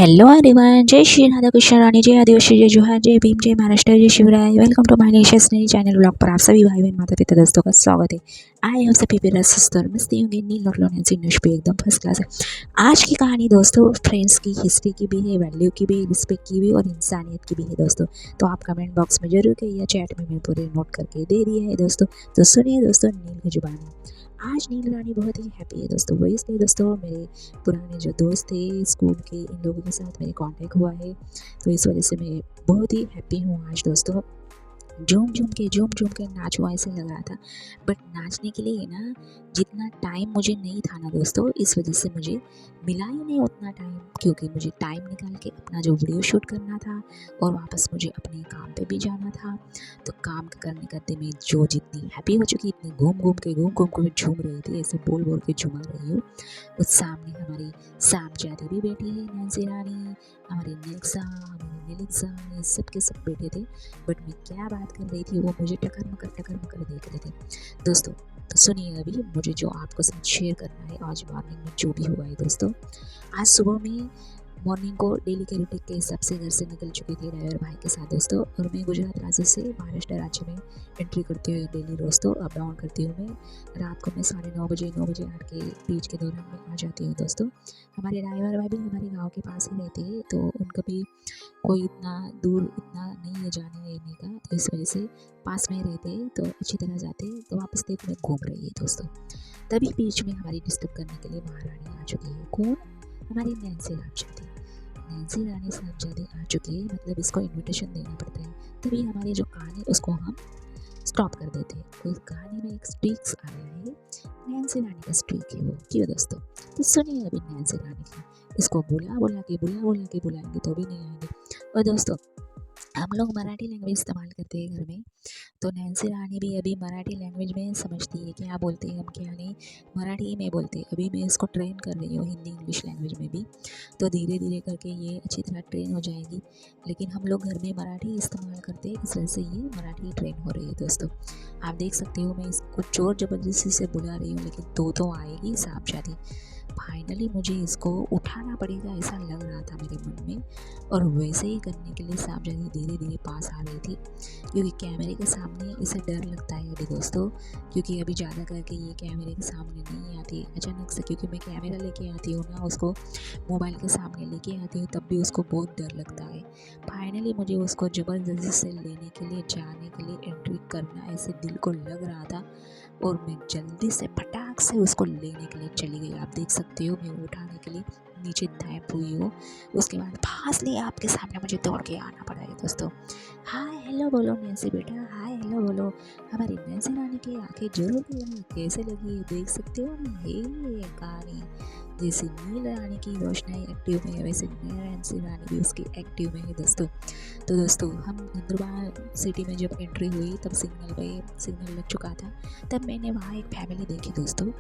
Hello everyone, जय श्री राधा कृष्ण रानी, जय आदिवासी, जय जोहार, जय भीम, जय महाराष्ट्र, जय शिवराय। वेलकम टू माय निशियस नई चैनल ब्लॉग पर आप सभी भाई बहन माता पिता दोस्तों का स्वागत है। आए हम सभी पे रसिस्तर मस्ती होंगे, नील और लोनेंसी न्यूज पे एकदम फर्स्ट क्लास है। आज की कहानी दोस्तों फ्रेंड्स की, हिस्ट्री की भी है, वैल्यू की भी, रिस्पेक्ट की भी और इंसानियत की भी है दोस्तों। तो आप कमेंट बॉक्स में जरूर कहिए, चैट में मैं पूरे नोट करके दे दिया है दोस्तों। तो सुनिए दोस्तों नील की जुबानी। आज नील रानी बहुत ही हैप्पी है दोस्तों। वो इसलिए दोस्तों, मेरे पुराने जो दोस्त थे स्कूल के, इन लोगों के साथ मेरे कांटेक्ट हुआ है, तो इस वजह से मैं बहुत ही हैप्पी हूँ आज दोस्तों। झूम झूम के नाचूं ऐसे लग रहा था, बट नाचने के लिए ना जितना टाइम मुझे नहीं था ना दोस्तों, इस वजह से मुझे मिला ही नहीं उतना टाइम, क्योंकि मुझे टाइम निकाल के अपना जो वीडियो शूट करना था और वापस मुझे अपने काम पे भी जाना था। तो काम करने करते मैं जो जितनी हैप्पी हो चुकी, इतनी घूम घूम के मैं झूम रही थी, ऐसे बोल बोल के झुमा रही हूँ। उस सामने हमारी सामजादी भी बैठी है, नैंसी रानी, हमारी नेक्सा, हमारी निलिक्सा, ये सब के सब बैठे थे। बट मैं क्या बात कर रही थी वो मुझे टकर मकर देख रहे थे दोस्तों। तो सुनिए, अभी मुझे जो आपको साथ शेयर करना है आज मॉर्निंग में जो भी हुआ है दोस्तों। आज सुबह में मॉर्निंग को डेली के रूटीन के हिसाब से घर से निकल चुकी थी ड्राइवर भाई के साथ दोस्तों। और मैं गुजरात राज्य से महाराष्ट्र राज्य में एंट्री करती हुई डेली दोस्तों अप डाउन करती हूँ। मैं रात को मैं 9:30 8 के बीच के दौरान में आ जाती हूँ दोस्तों। हमारे ड्राइवर भाई भी हमारे गांव के पास ही रहते हैं, तो उनका भी कोई इतना दूर इतना नहीं है जाने येने का, तो इस वजह से पास में रहते हैं, तो अच्छी तरह जाते हैं। तो वापस देखो मैं घूम रही है दोस्तों। तभी बीच में हमारी डिस्टर्ब करने के लिए महारानी आ चुकी है। कौन? हमारी नैंसी रानी साहबजादी आ चुकी है, मतलब इसको इनविटेशन देना पड़ता है। तभी हमारी जो कहानी उसको हम स्टॉप कर देते हैं। उस कहानी में एक स्ट्रीक्स आ रहा है, नैंसी रानी का स्ट्रीक है वो, क्यों दोस्तों? तो सुनिए अभी नैंसी रानी का। इसको बुला के बुलाएंगे तो भी नहीं आएंगे। और दोस्तों, हम लोग मराठी लैंग्वेज इस्तेमाल करते हैं घर में, तो नैंसी रानी भी अभी मराठी लैंग्वेज में समझती है क्या बोलते हैं हम, क्या नहीं, मराठी में बोलते हैं। अभी मैं इसको ट्रेन कर रही हूँ हिंदी इंग्लिश लैंग्वेज में भी, तो धीरे धीरे करके ये अच्छी तरह ट्रेन हो जाएगी। लेकिन हम लोग घर में मराठी इस्तेमाल करते हैं, इस वजह से ये मराठी ट्रेन हो रही है दोस्तों। आप देख सकते हो मैं इसको जोर ज़बरदस्ती से बुला रही हूँ, लेकिन तो आएगी साहबजादी। फाइनली मुझे इसको उठाना पड़ेगा ऐसा लग रहा था मेरे मन में, और वैसे ही करने के लिए साहबजादी धीरे धीरे पास आ रही थी। क्योंकि कैमरे के सामने इसे डर लगता है अभी दोस्तों, क्योंकि अभी ज़्यादा करके ये कैमरे के सामने नहीं आती अचानक से, क्योंकि मैं कैमरा लेके आती हूँ ना, उसको मोबाइल के सामने लेके आती हूँ, तब भी उसको बहुत डर लगता है। फाइनली मुझे उसको ज़बरदस्ती से लेने के लिए, जाने के लिए, एंट्री करना ऐसे दिल को लग रहा था, और मैं जल्दी से फटाक से उसको लेने के लिए चली गई। आप देख सकते हो मैं उठाने के लिए नीचे दाएं हुई हूँ। उसके बाद फासले आपके सामने मुझे दौड़ के आना पड़ा है दोस्तों। हाय हेलो बोलो नैंसी बेटा, हाय हेलो बोलो। हमारी नैंसी रानी की आंखें जरूर कैसे लगी देख सकते हो ना, ये कहानी जैसे नील रानी की रोशनाई एक्टिव में है, वैसे नैंसी रानी भी उसकी एक्टिव में है दोस्तों। तो दोस्तों, हम नंदुरबार सिटी में जब एंट्री हुई तब सिग्नल लग चुका था। तब मैंने वहाँ एक फैमिली देखी दोस्तों।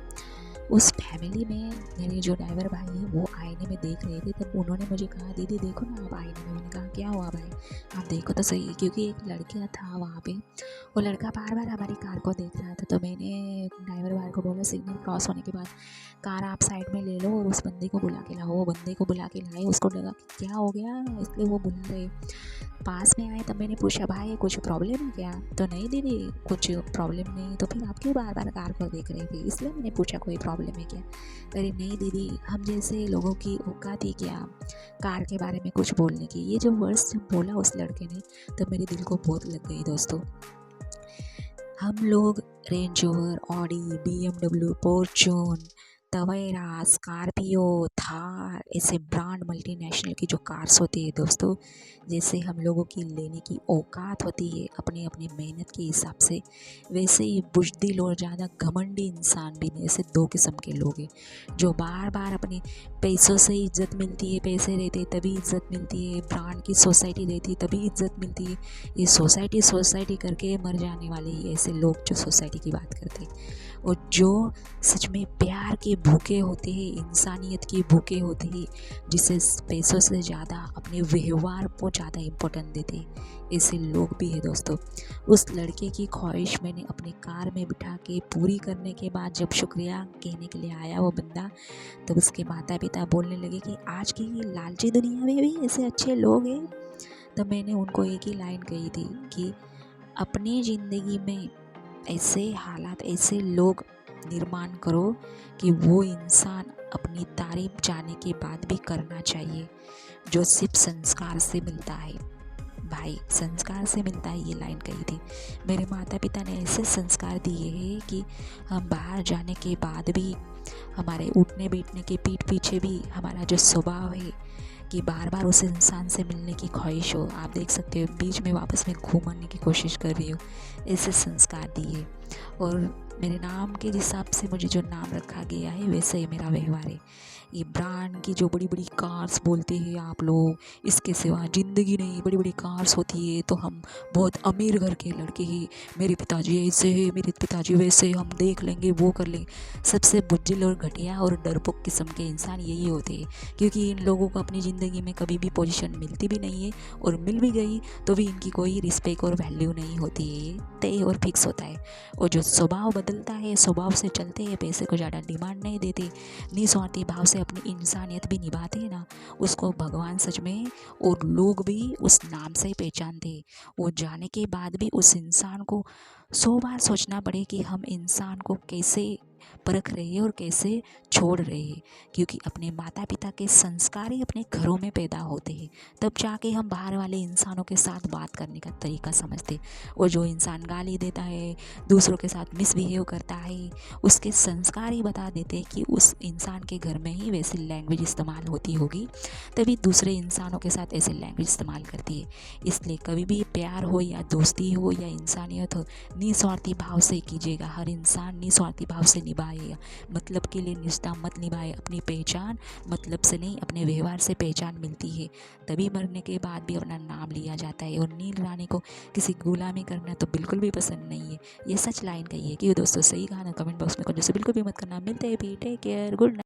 उस फैमिली में मेरे जो ड्राइवर भाई हैं वो आईने में देख रहे थे, तब उन्होंने मुझे कहा दीदी देखो ना आप आईने में। मैंने कहा क्या हुआ भाई, आप देखो तो सही, क्योंकि एक लड़का था वहाँ पे, वो लड़का बार बार हमारी कार को देख रहा था। तो मैंने ड्राइवर भाई को बोला सिग्नल क्रॉस होने के बाद कार आप साइड में ले लो और उस बंदे को बुला के लाओ। वो बंदे को बुला के लाए, उसको लगा कि क्या हो गया, इसलिए वो बुला रहे। पास में आए तब मैंने पूछा भाई कुछ प्रॉब्लम है क्या? तो नहीं दीदी कुछ प्रॉब्लम नहीं। तो फिर आप क्यों बार बार कार को देख रहे थे? इसलिए मैंने पूछा कोई प्रॉब्लम है क्या? अरे नहीं दीदी, हम जैसे लोगों की औकात थी क्या कार के बारे में कुछ बोलने की? ये जो वर्ड्स जब बोला उस लड़के ने, तब मेरे दिल को बहुत लग गई दोस्तों। हम लोग range rover, Audi, BMW, Fortune, Tavera, Scorpio, Thar, ऐसे ब्रांड मल्टीनेशनल की जो कार्स होती है दोस्तों, जैसे हम लोगों की लेने की औकात होती है अपने अपने मेहनत के हिसाब से, वैसे ही बुज़दिल और ज़्यादा घमंडी इंसान भी नहीं। ऐसे दो किस्म के लोग हैं, जो बार बार अपने पैसों से इज्जत मिलती है, पैसे रहते तभी इज्जत मिलती है, ब्रांड की सोसाइटी रहती तभी इज्जत मिलती है, ये सोसाइटी करके मर जाने वाले ही ऐसे लोग जो सोसाइटी की बात करते हैं। और जो सच में प्यार की भूखे होते हैं, इंसानियत के भूखे होते हैं, जिसे पैसों से ज़्यादा अपने व्यवहार को ज़्यादा इम्पोर्टेंट देते हैं। ऐसे लोग भी हैं दोस्तों। उस लड़के की ख्वाहिश मैंने अपनी कार में बिठा के पूरी करने के बाद जब शुक्रिया कहने के लिए आया वो बंदा, तब उसके माता पिता बोलने लगे कि आज की लालची दुनिया में भी ऐसे अच्छे लोग हैं। तब मैंने उनको एक ही लाइन कही थी कि अपनी ज़िंदगी में ऐसे हालात, ऐसे लोग निर्माण करो कि वो इंसान अपनी तारीफ जाने के बाद भी करना चाहिए, जो सिर्फ संस्कार से मिलता है। भाई, संस्कार से मिलता है, ये लाइन कही थी। मेरे माता पिता ने ऐसे संस्कार दिए हैं कि हम बाहर जाने के बाद भी, हमारे उठने बैठने के पीठ पीछे भी हमारा जो स्वभाव है कि बार बार उस इंसान से मिलने की ख्वाहिश हो। आप देख सकते हो बीच में वापस में घूमने की कोशिश कर रही हो। ऐसे संस्कार दिए और मेरे नाम के हिसाब से मुझे जो नाम रखा गया है वैसे ही मेरा व्यवहार है। ये ब्रांड की जो बड़ी बड़ी कार्स बोलते हैं आप लोग, इसके सिवा ज़िंदगी नहीं। बड़ी बड़ी कार्स होती है तो हम बहुत अमीर घर के लड़के हैं, मेरे पिताजी ऐसे हैं, मेरे पिताजी वैसे, हम देख लेंगे, वो कर लेंगे। सबसे बुज्जिल और घटिया और डरपोक किस्म के इंसान यही होते हैं, क्योंकि इन लोगों को अपनी ज़िंदगी में कभी भी पोजीशन मिलती भी नहीं है, और मिल भी गई तो भी इनकी कोई रिस्पेक्ट और वैल्यू नहीं होती है, तय और फिक्स होता है। और जो स्वभाव बदलता है, स्वभाव से चलते हैं, पैसे को ज़्यादा डिमांड नहीं देते, निस्वार्थी भाव से अपनी इंसानियत भी निभाते हैं ना, उसको भगवान सच में और लोग भी उस नाम से ही पहचानते हैं। वो जाने के बाद भी उस इंसान को 100 बार सोचना पड़े कि हम इंसान को कैसे परख रहे हैं और कैसे छोड़ रहे हैं, क्योंकि अपने माता पिता के संस्कार ही अपने घरों में पैदा होते हैं, तब जाके हम बाहर वाले इंसानों के साथ बात करने का तरीका समझते। और जो इंसान गाली देता है, दूसरों के साथ मिसबिहेव करता है, उसके संस्कार ही बता देते हैं कि उस इंसान के घर में ही वैसी लैंग्वेज इस्तेमाल होती होगी, तभी दूसरे इंसानों के साथ ऐसे लैंग्वेज इस्तेमाल करती है। इसलिए कभी भी प्यार हो या दोस्ती हो या इंसानियत हो, निस्वार्थी भाव से कीजिएगा। हर इंसान निस्वार्थी भाव से निभाएगा, मतलब के लिए रिश्ता मत निभाए। अपनी पहचान मतलब से नहीं, अपने व्यवहार से पहचान मिलती है, तभी मरने के बाद भी अपना नाम लिया जाता है। और नील रानी को किसी गुलामी करना तो बिल्कुल भी पसंद नहीं है। ये सच लाइन कही है कि दोस्तों, सही कहा ना? कमेंट बॉक्स में जैसे बिल्कुल भी मत करना। मिलते हैं भी, टेक केयर, गुड नाइट।